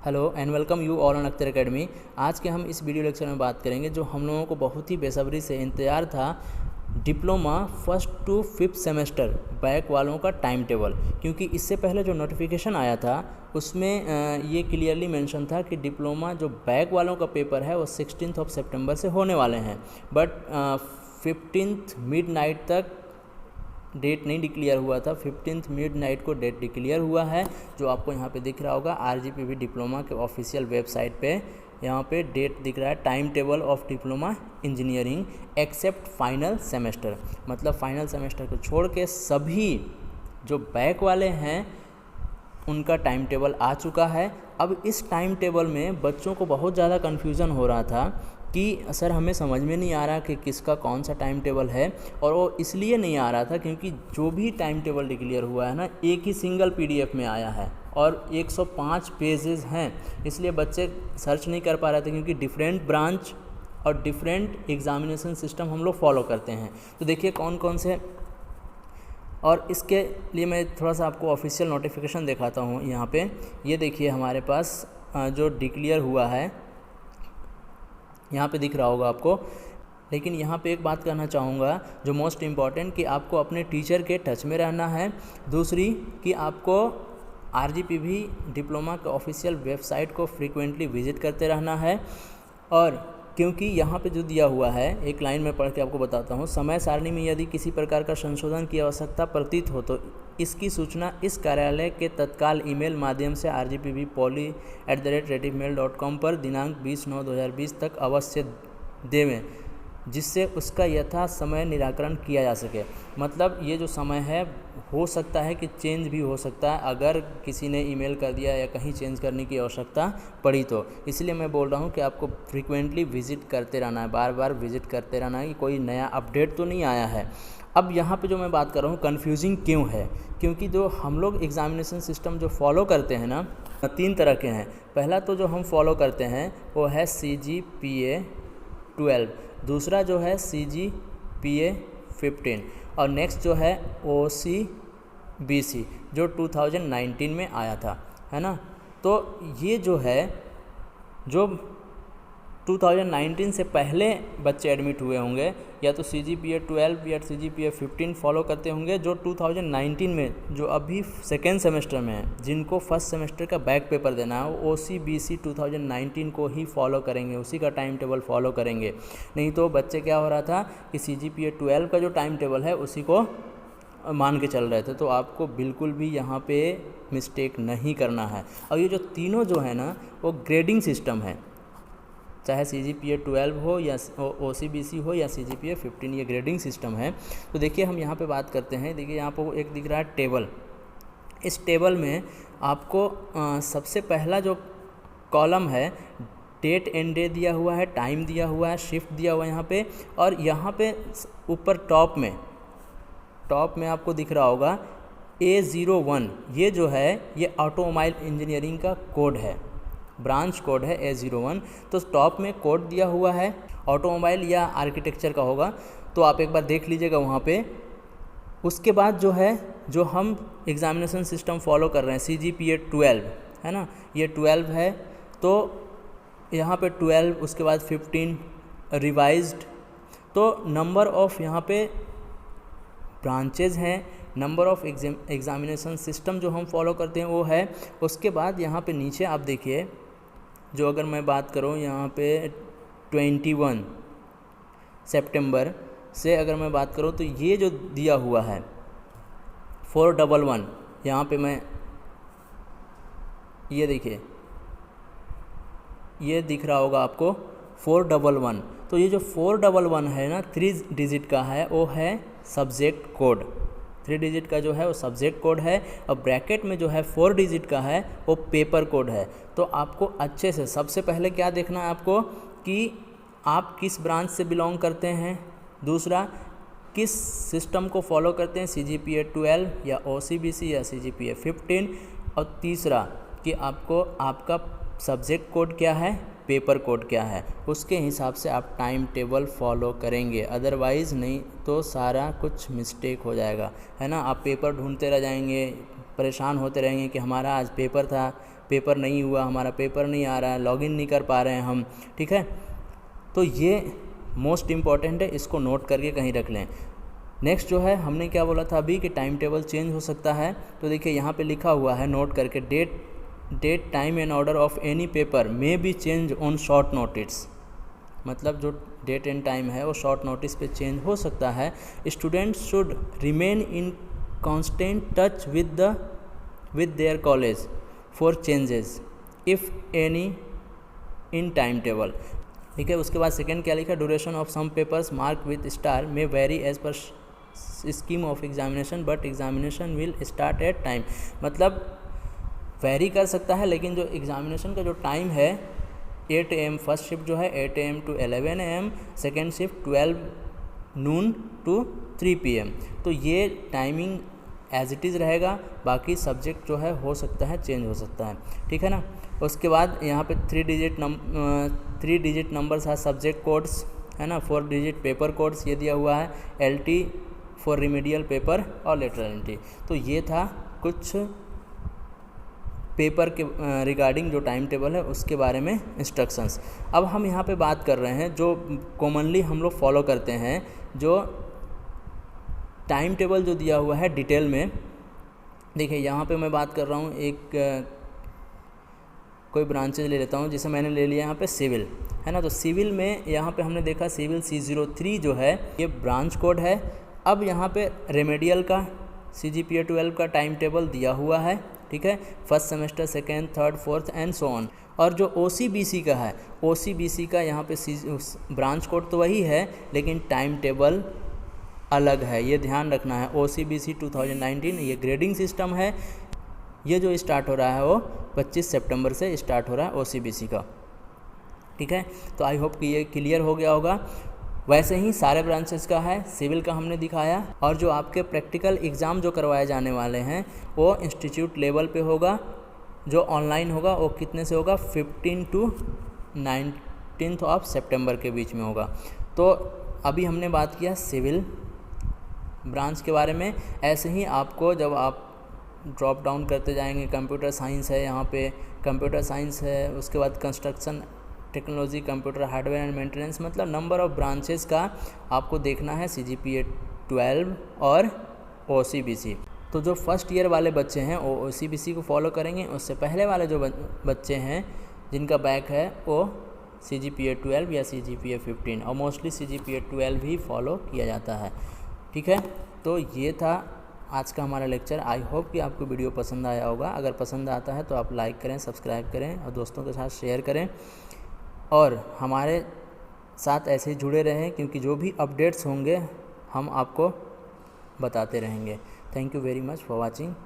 Hello and welcome you all on Akhtar academy. आज के हम इस वीडियो लेक्चर में बात करेंगे जो हम लोगों को बहुत ही बेसब्री से इंतज़ार था, diploma first to fifth semester back वालों का टाइम टेबल। क्योंकि इससे पहले जो नोटिफिकेशन आया था उसमें ये क्लियरली मेंशन था कि डिप्लोमा जो बैक वालों का पेपर है वो 16 सितंबर से होने वाले हैं, बट 15 मिडनाइट तक डेट नहीं डिक्लेयर हुआ था। 15 मिडनाइट को डेट डिक्लेयर हुआ है, जो आपको यहाँ पे दिख रहा होगा आरजीपीवी डिप्लोमा के ऑफिशियल वेबसाइट पे। यहाँ पे डेट दिख रहा है, time table of diploma engineering except final semester. मतलब फाइनल सेमेस्टर को छोड़ के सभी जो बैक वाले हैं उनका टाइम टेबल आ चुका है। अब इस टाइम टेबल में बच्चों को बहुत ज़्यादा कन्फ्यूज़न हो रहा था कि सर हमें समझ में नहीं आ रहा कि किसका कौन सा टाइम टेबल है, और वो इसलिए नहीं आ रहा था क्योंकि जो भी टाइम टेबल डिक्लेयर हुआ है ना, एक ही सिंगल पीडीएफ में आया है और 105 पेजेस हैं, इसलिए बच्चे सर्च नहीं कर पा रहे थे। क्योंकि डिफरेंट ब्रांच और डिफरेंट एग्जामिनेशन सिस्टम हम लोग फॉलो करते हैं। तो देखिए कौन कौन से, और इसके लिए मैं थोड़ा सा आपको ऑफिशियल नोटिफिकेशन दिखाता हूँ। यहाँ पे ये देखिए हमारे पास जो डिक्लेयर हुआ है यहाँ पे दिख रहा होगा आपको। लेकिन यहाँ पे एक बात कहना चाहूँगा जो मोस्ट इम्पॉर्टेंट, कि आपको अपने टीचर के टच में रहना है। दूसरी कि आपको आरजीपीवी डिप्लोमा के ऑफिशियल वेबसाइट को फ्रीक्वेंटली विजिट करते रहना है। और क्योंकि यहाँ पे जो दिया हुआ है, एक लाइन में पढ़ के आपको बताता हूँ, समय सारणी में यदि किसी प्रकार का संशोधन की आवश्यकता प्रतीत हो तो इसकी सूचना इस कार्यालय के तत्काल ईमेल माध्यम से rgpvpoly@rediffmail.com पर दिनांक 20/9/2020 तक अवश्य देवें, जिससे उसका यथा समय निराकरण किया जा सके। मतलब ये जो समय है हो सकता है कि चेंज भी हो सकता है, अगर किसी ने ईमेल कर दिया या कहीं चेंज करने की आवश्यकता पड़ी तो। इसलिए मैं बोल रहा हूँ कि आपको फ्रीक्वेंटली विजिट करते रहना है, बार बार विजिट करते रहना है कि कोई नया अपडेट तो नहीं आया है। अब यहाँ पे जो मैं बात कर रहा हूँ कन्फ्यूजिंग क्यों है, क्योंकि जो हम लोग एग्जामिनेशन सिस्टम जो फॉलो करते हैं ना, 3 तरह के हैं। पहला तो जो हम फॉलो करते हैं वो है CGPA 12, दूसरा जो है CGPA 15, और नेक्स्ट जो है OCBC जो 2019 में आया था, है ना। तो ये जो है, जो 2019 से पहले बच्चे एडमिट हुए होंगे या तो CGPA 12 या CGPA 15 फॉलो करते होंगे, जो 2019 में जो अभी सेकेंड सेमेस्टर में है, जिनको फर्स्ट सेमेस्टर का बैक पेपर देना है, वो OCBC 2019 को ही फॉलो करेंगे, उसी का टाइम टेबल फॉलो करेंगे। नहीं तो बच्चे क्या हो रहा था कि CGPA 12 का जो टाइम टेबल है उसी को मान के चल रहे थे। तो आपको बिल्कुल भी यहाँ पे मिस्टेक नहीं करना है। और ये जो तीनों जो है ना, वो ग्रेडिंग सिस्टम है, चाहे CGPA 12 हो या OCBC हो या CGPA 15, ये ग्रेडिंग सिस्टम है। तो देखिए हम यहाँ पे बात करते हैं। देखिए यहाँ पर एक दिख रहा है टेबल। इस टेबल में आपको सबसे पहला जो कॉलम है, डेट एंड डे दिया हुआ है, टाइम दिया हुआ है, शिफ्ट दिया हुआ है यहाँ पे, और यहाँ पे ऊपर टॉप में आपको दिख रहा होगा A01। ये जो है ये ऑटोमोबाइल इंजीनियरिंग का कोड है, ब्रांच कोड है A01। तो टॉप में कोड दिया हुआ है, ऑटोमोबाइल या आर्किटेक्चर का होगा, तो आप एक बार देख लीजिएगा वहाँ पे। उसके बाद जो है, जो हम एग्जामिनेशन सिस्टम फॉलो कर रहे हैं CGPA 12, है ना, ये 12 है। तो यहाँ पे 12, उसके बाद 15 रिवाइज्ड। तो नंबर ऑफ यहाँ पे ब्रांचेज हैं, नंबर ऑफ एग्जामिनेशन सिस्टम जो हम फॉलो करते हैं वो है। उसके बाद यहाँ पे नीचे आप देखिए, जो अगर मैं बात करूँ यहाँ पे 21 सितंबर से अगर मैं बात करूँ, तो ये जो दिया हुआ है 411, यहाँ पे मैं ये देखिए, ये दिख रहा होगा आपको 411। तो ये जो 411 है ना, 3 डिजिट का है, वो है सब्जेक्ट कोड। 3 डिजिट का जो है वो सब्जेक्ट कोड है, और ब्रैकेट में जो है 4 डिजिट का है वो पेपर कोड है। तो आपको अच्छे से सबसे पहले क्या देखना है आपको, कि आप किस ब्रांच से बिलोंग करते हैं, दूसरा किस सिस्टम को फॉलो करते हैं, CGPA 12 या OCBC या CGPA 15, और तीसरा कि आपको आपका सब्जेक्ट कोड क्या है, पेपर कोड क्या है, उसके हिसाब से आप टाइम टेबल फॉलो करेंगे। अदरवाइज़ नहीं तो सारा कुछ मिस्टेक हो जाएगा, है ना। आप पेपर ढूंढते रह जाएंगे, परेशान होते रहेंगे कि हमारा आज पेपर था, पेपर नहीं हुआ, हमारा पेपर नहीं आ रहा है, लॉगिन नहीं कर पा रहे हैं हम, ठीक है। तो ये मोस्ट इम्पॉर्टेंट है, इसको नोट करके कहीं रख लें। नेक्स्ट जो है हमने क्या बोला था अभी कि टाइम टेबल चेंज हो सकता है, तो देखिए यहाँ पे लिखा हुआ है नोट करके, date time and order of any paper may be change on short notice. मतलब जो डेट एंड टाइम है वो शॉर्ट नोटिस पे चेंज हो सकता है। Students should remain in constant touch with their college for changes if any in time table, ठीक है। उसके बाद सेकेंड क्या लिखा, duration of some papers mark with star may vary as per scheme of examination but examination will start at time. मतलब vary कर सकता है, लेकिन जो एग्जामिनेशन का जो टाइम है 8 AM फर्स्ट शिफ्ट जो है 8 AM to 11 AM, second shift 12 noon to 3 PM, तो ये टाइमिंग एज इट इज़ रहेगा। बाकी सब्जेक्ट जो है हो सकता है चेंज हो सकता है, ठीक है ना। उसके बाद यहाँ पे 3 डिजिट नंबर्स है सब्जेक्ट कोड्स, है ना, 4 डिजिट पेपर कोड्स ये दिया हुआ है, LT फॉर रिमीडियल पेपर और लेटरल एंट्री। तो ये था कुछ पेपर के रिगार्डिंग जो टाइम टेबल है उसके बारे में इंस्ट्रक्शंस। अब हम यहाँ पे बात कर रहे हैं जो कॉमनली हम लोग फॉलो करते हैं, जो टाइम टेबल जो दिया हुआ है डिटेल में। देखिए यहाँ पे मैं बात कर रहा हूँ, एक कोई ब्रांचेज ले लेता हूँ, जैसे मैंने ले लिया यहाँ पे सिविल, है ना। तो सिविल में यहाँ पे हमने देखा सिविल C03 जो है ये ब्रांच कोड है। अब यहाँ पे रेमेडियल का CGPA 12 का टाइम टेबल दिया हुआ है, ठीक है, first semester, second, third, fourth and so on. और जो OCBC का है, OCBC का यहाँ पे ब्रांच कोड तो वही है लेकिन टाइम टेबल अलग है, ये ध्यान रखना है। OCBC 2019 ये ग्रेडिंग सिस्टम है, ये जो स्टार्ट हो रहा है वो 25 सितंबर से स्टार्ट हो रहा है OCBC का, ठीक है। तो आई होप कि ये क्लियर हो गया होगा। वैसे ही सारे ब्रांचेस का है, सिविल का हमने दिखाया, और जो आपके प्रैक्टिकल एग्ज़ाम जो करवाए जाने वाले हैं वो इंस्टीट्यूट लेवल पे होगा। जो ऑनलाइन होगा वो कितने से होगा, 15 to 19 ऑफ सितंबर के बीच में होगा। तो अभी हमने बात किया सिविल ब्रांच के बारे में। ऐसे ही आपको जब आप ड्रॉप डाउन करते जाएंगे, कंप्यूटर साइंस है, यहाँ पे कंप्यूटर साइंस है, उसके बाद construction technology, computer hardware and maintenance, मतलब नंबर ऑफ़ ब्रांचेस का आपको देखना है CGPA 12 और OCBC। तो जो फर्स्ट ईयर वाले बच्चे हैं वो OCBC को फॉलो करेंगे, उससे पहले वाले जो बच्चे हैं जिनका बैक है वो CGPA 12 या CGPA 15, और मोस्टली CGPA 12 ही फॉलो किया जाता है, ठीक है। तो ये था आज का हमारा लेक्चर। आई होप कि आपको वीडियो पसंद आया होगा। अगर पसंद आता है तो आप लाइक करें, सब्सक्राइब करें और दोस्तों के साथ शेयर करें, और हमारे साथ ऐसे ही जुड़े रहें, क्योंकि जो भी अपडेट्स होंगे हम आपको बताते रहेंगे। Thank you very much for watching.